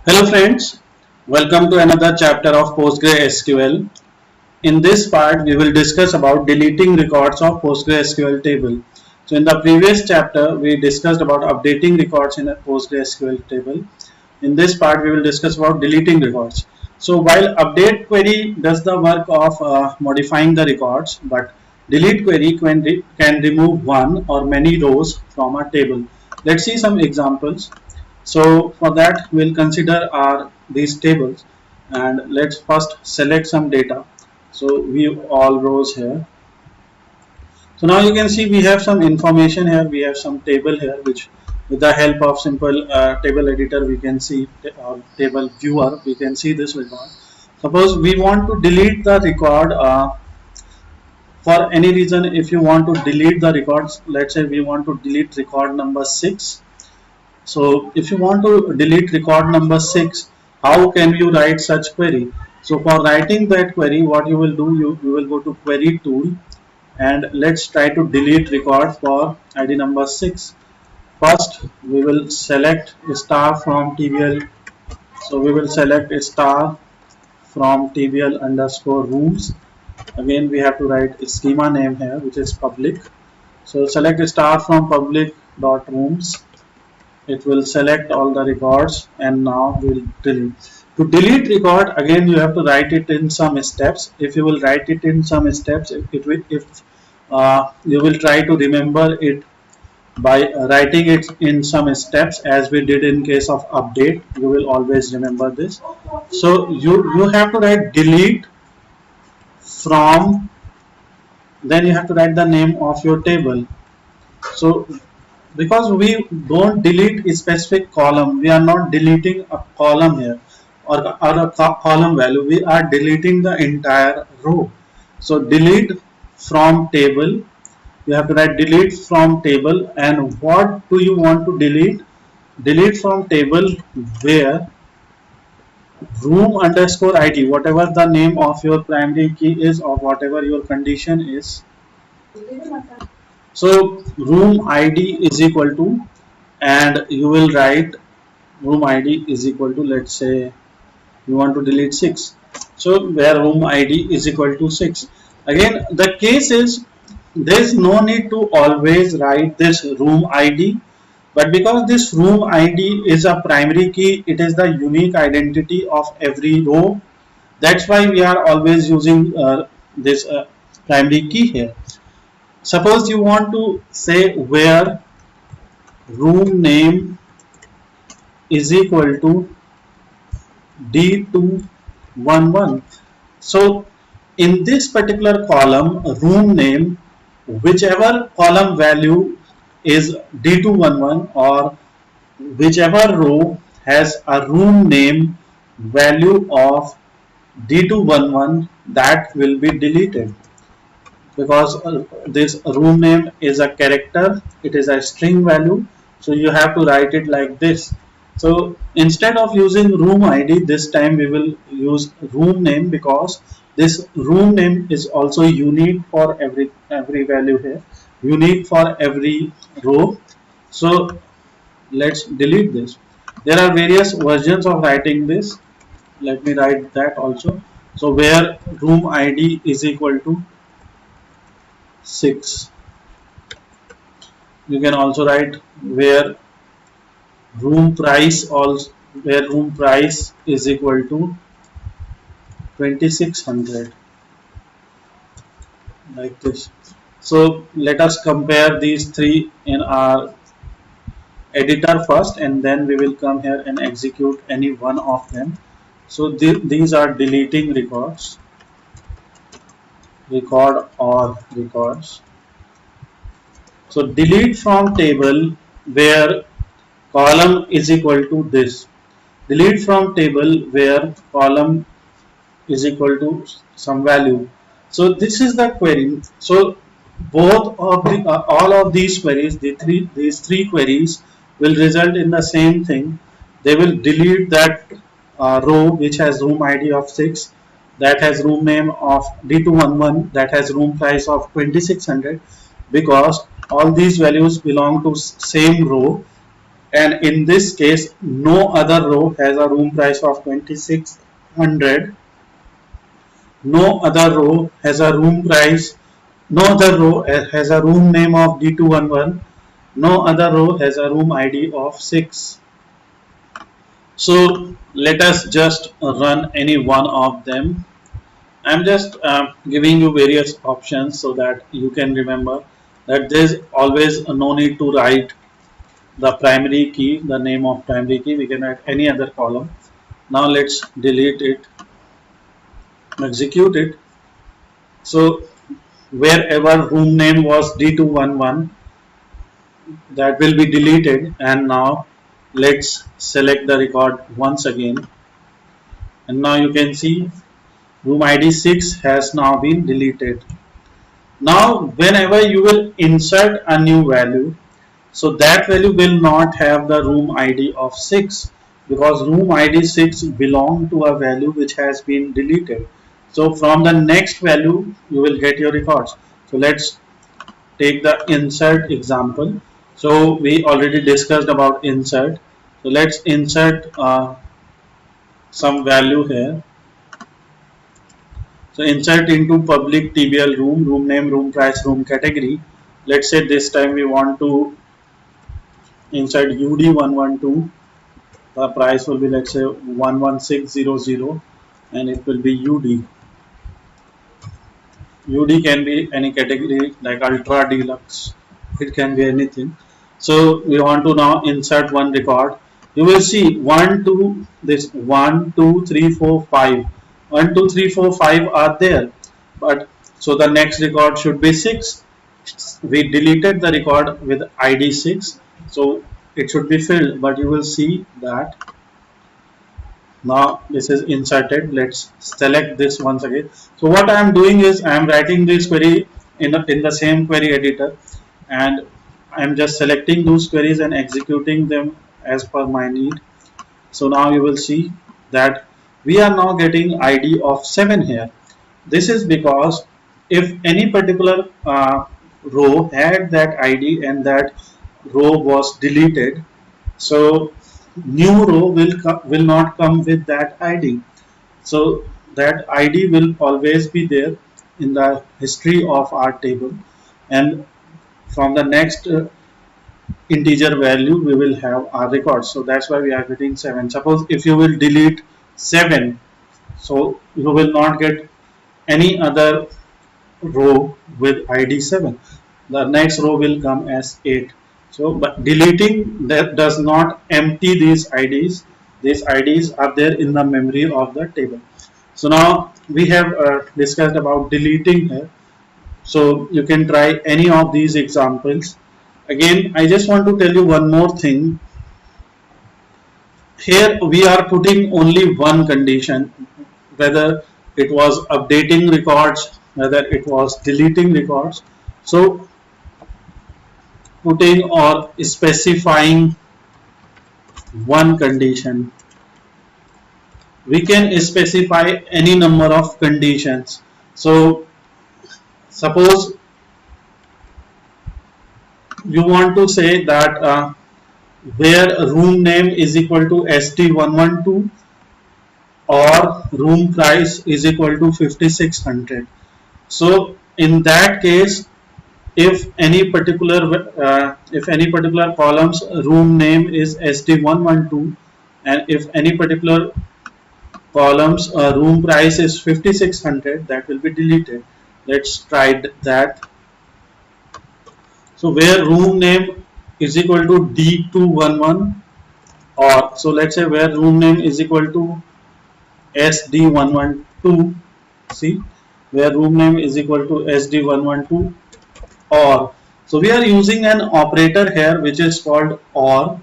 Hello friends, welcome to another chapter of PostgreSQL. In this part, we will discuss about deleting records of PostgreSQL table. So in the previous chapter, we discussed about updating records in a PostgreSQL table. In this part, we will discuss about deleting records. So while update query does the work of modifying the records, but delete query can remove one or many rows from a table. Let's see some examples. So for that we'll consider our these tables, and let's first select some data. So view all rows here. So now you can see we have some information here, we have some table here, which with the help of simple table editor we can see table viewer, we can see this record. Suppose we want to delete the record for any reason. If you want to delete the records, let's say we want to delete record number 6. So if you want to delete record number 6, how can you write such query? So for writing that query, what you will do, you will go to query tool, and let's try to delete record for ID number 6. First, we will select star from TBL. So we will select star from TBL underscore rooms. Again, we have to write a schema name here, which is public. So select star from public dot rooms. It will select all the records, and now we'll delete. To delete record, again you have to write it in some steps. If you will write it in some steps, if you will try to remember it by writing it in some steps, as we did in case of update, you will always remember this. So you have to write delete from, then you have to write the name of your table. So because we don't delete a specific column, we are not deleting a column here, or a column value, we are deleting the entire row. So delete from table, you have to write delete from table. And what do you want to delete? Delete from table where room underscore id, whatever the name of your primary key is or whatever your condition is. So room id is equal to, and you will write room id is equal to, let's say you want to delete 6. So where room id is equal to 6. Again, the case is there is no need to always write this room id, but because this room id is a primary key, it is the unique identity of every row. That's why we are always using this primary key here. Suppose you want to say where room name is equal to D211. So in this particular column, room name, whichever column value is D211, or whichever row has a room name value of D211, that will be deleted, because this room name is a character, it is a string value. So you have to write it like this. So instead of using room id, this time we will use room name, because this room name is also unique for every value here, unique for every row. So let's delete this. There are various versions of writing this. Let me write that also. So where room id is equal to 6. You can also write where room price also, where room price is equal to 2600, like this. So let us compare these three in our editor first, and then we will come here and execute any one of them. So these are deleting records, record or records. So delete from table where column is equal to this. Delete from table where column is equal to some value. So this is the query. So both of the all of these queries, these three queries will result in the same thing. They will delete that row which has room id of 6, that has room name of D211, that has room price of 2600, because all these values belong to same row, and in this case no other row has a room price of 2600, no other row has a room price, no other row has a room name of D211, no other row has a room ID of 6. So let us just run any one of them. I'm just giving you various options so that you can remember that there's always no need to write the primary key, the name of primary key. We can add any other column. Now let's delete it, execute it. So wherever room name was D211, that will be deleted, and now let's select the record once again, and now you can see room ID 6 has now been deleted. Now whenever you will insert a new value, so that value will not have the room ID of 6 because room ID 6 belong to a value which has been deleted. So from the next value you will get your records. So let's take the insert example. So we already discussed about insert. So let's insert some value here. So insert into public TBL room, room name, room price, room category. Let's say this time we want to insert UD112. The price will be, let's say, 11600 and it will be UD. UD can be any category like ultra deluxe. It can be anything. So we want to now insert one record. You will see 1, 2, this 1, 2, 3, 4, 5. 1, 2, 3, 4, 5 are there. But so the next record should be 6. We deleted the record with ID 6. So it should be filled, but you will see that now this is inserted. Let's select this once again. So what I am doing is I am writing this query in the same query editor, and I am just selecting those queries and executing them as per my need. So now you will see that we are now getting ID of 7 here. This is because if any particular row had that ID and that row was deleted, so new row will not come with that ID. So that ID will always be there in the history of our table, and from the next integer value we will have our record. So that's why we are getting 7. Suppose if you will delete 7, so you will not get any other row with ID 7. The next row will come as 8. So but deleting that does not empty these IDs. These IDs are there in the memory of the table. So now we have discussed about deleting here. So you can try any of these examples. Again, I just want to tell you one more thing. Here we are putting only one condition, whether it was updating records, whether it was deleting records. So putting or specifying one condition. We can specify any number of conditions. So suppose you want to say that where room name is equal to ST112 or room price is equal to 5600. So in that case, if any particular columns room name is ST112 and if any particular columns room price is 5600, that will be deleted. Let's try that. So where room name is equal to D211, or so let's say where room name is equal to SD112, see where room name is equal to SD112, or so we are using an operator here which is called OR.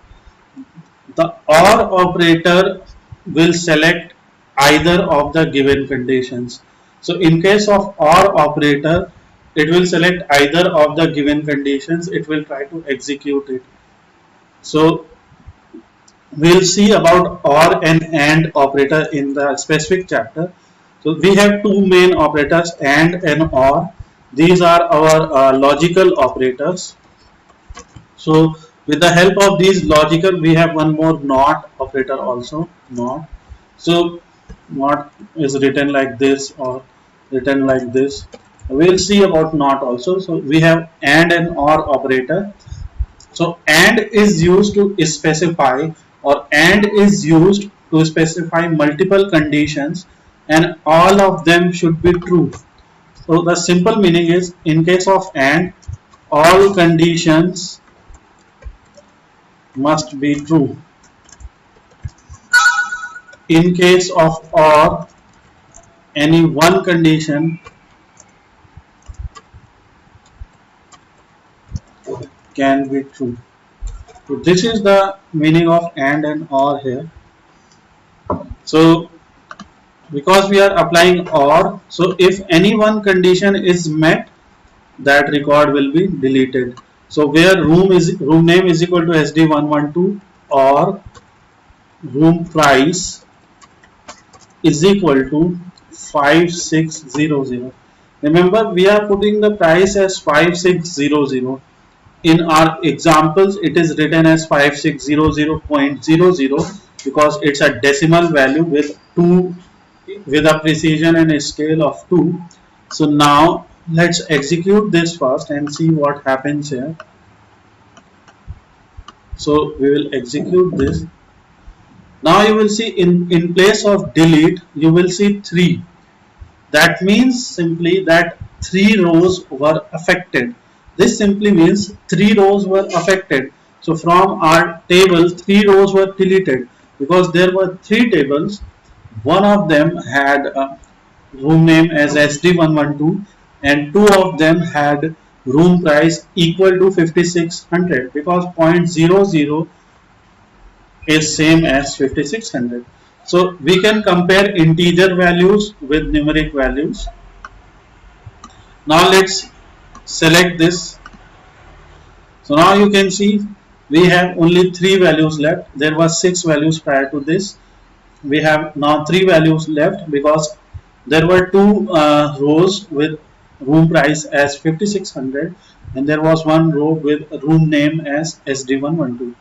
The OR operator will select either of the given conditions. So in case of OR operator, it will select either of the given conditions. It will try to execute it. So we'll see about OR and AND operator in the specific chapter. So we have two main operators, AND and OR. These are our logical operators. So With the help of these logical, we have one more not operator also, not. So not is written like this or written like this. We'll see about not also. So we have and or operator. So and is used to specify, or and is used to specify multiple conditions, and all of them should be true. So the simple meaning is, in case of and, all conditions must be true. In case of or, any one condition can be true. So this is the meaning of and or here. So because we are applying or, so if any one condition is met, that record will be deleted. So where room name is equal to SD112 or room price is equal to 5600. Remember, we are putting the price as 5600. In our examples, it is written as 5600.00 because it's a decimal value with a precision and a scale of 2. So now let's execute this first and see what happens here. So we will execute this. Now you will see in place of delete, you will see 3. That means simply that 3 rows were affected. This simply means 3 rows were affected. So from our table, 3 rows were deleted because there were 3 tables. One of them had a room name as SD112 and 2 of them had room price equal to 5600 because 0.00 is same as 5600. So we can compare integer values with numeric values. Now let's select this. So now you can see we have only 3 values left. There were 6 values prior to this. We have now 3 values left because there were 2 rows with room price as 5600 and there was one row with room name as SD112.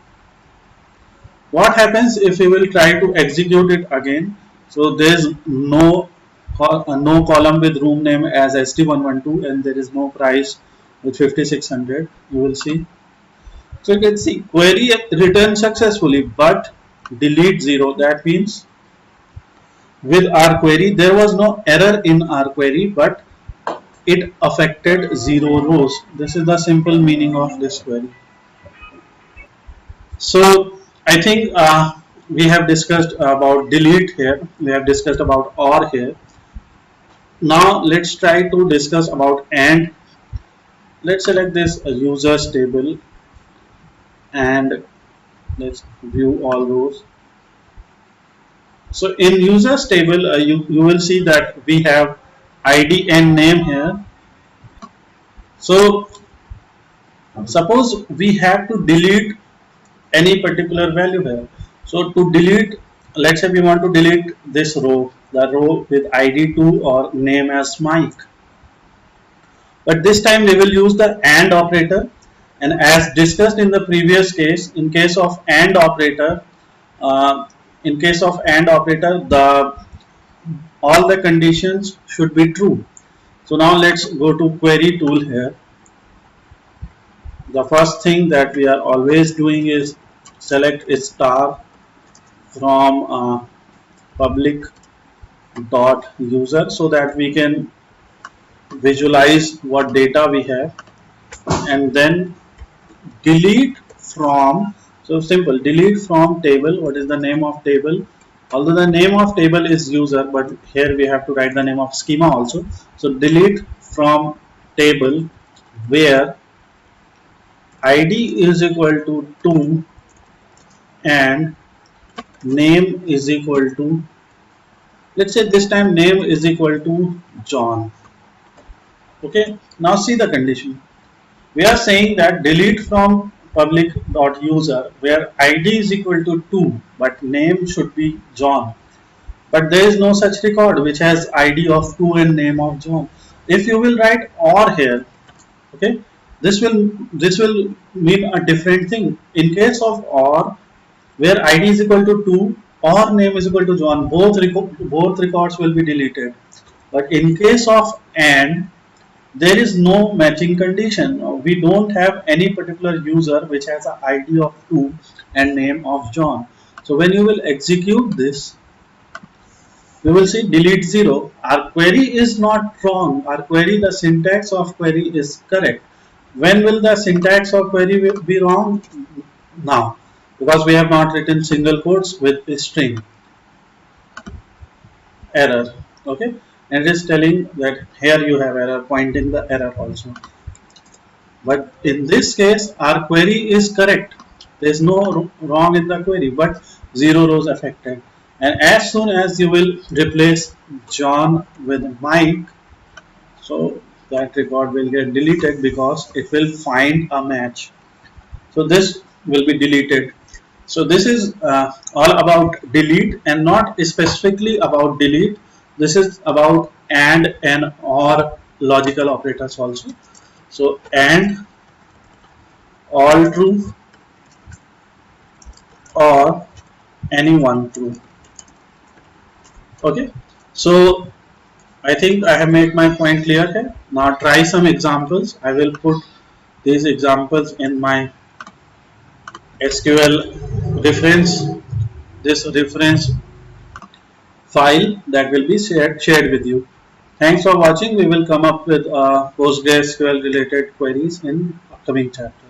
What happens if we will try to execute it again? So there is no column with room name as SD112 and there is no price with 5600. You will see. So you can see query returned successfully but delete 0. That means with our query there was no error in our query but it affected 0 rows. This is the simple meaning of this query. So I think we have discussed about delete here. We have discussed about or here. Now let's try to discuss about and. Let's select this users table and let's view all rows. So in users table, you will see that we have ID and name here. So suppose we have to delete any particular value here. So to delete, let's say we want to delete this row, the row with ID2 or name as Mike. But this time we will use the AND operator, and as discussed in the previous case, in case of AND operator, all the conditions should be true. So now let's go to query tool here. The first thing that we are always doing is select a star from public dot user so that we can visualize what data we have, and then delete from, so simple, delete from table. What is the name of table? Although the name of table is user, but here we have to write the name of schema also. So delete from table where ID is equal to 2 and name is equal to, let's say this time name is equal to John. Okay, now see the condition. We are saying that delete from public.user where ID is equal to 2 but name should be John. But there is no such record which has ID of 2 and name of John. If you will write or here, okay, This will mean a different thing. In case of or, where id is equal to 2 or name is equal to John, both records will be deleted. But in case of and, there is no matching condition. We don't have any particular user which has an id of 2 and name of John. So when you will execute this, you will see delete 0. Our query is not wrong. Our query, the syntax of query is correct. When will the syntax of query be wrong? Now, because we have not written single quotes with a string error. Okay, and it is telling that here you have error, pointing the error also. But in this case, our query is correct. There is no wrong in the query, but 0 rows affected. And as soon as you will replace John with Mike, so that record will get deleted because it will find a match. So this will be deleted. So this is all about delete, and not specifically about delete. This is about and or logical operators also. So and all true or any one true. Okay, so I think I have made my point clear here. Now try some examples. I will put these examples in my SQL reference, this reference file that will be shared with you. Thanks for watching. We will come up with PostgreSQL related queries in upcoming chapters.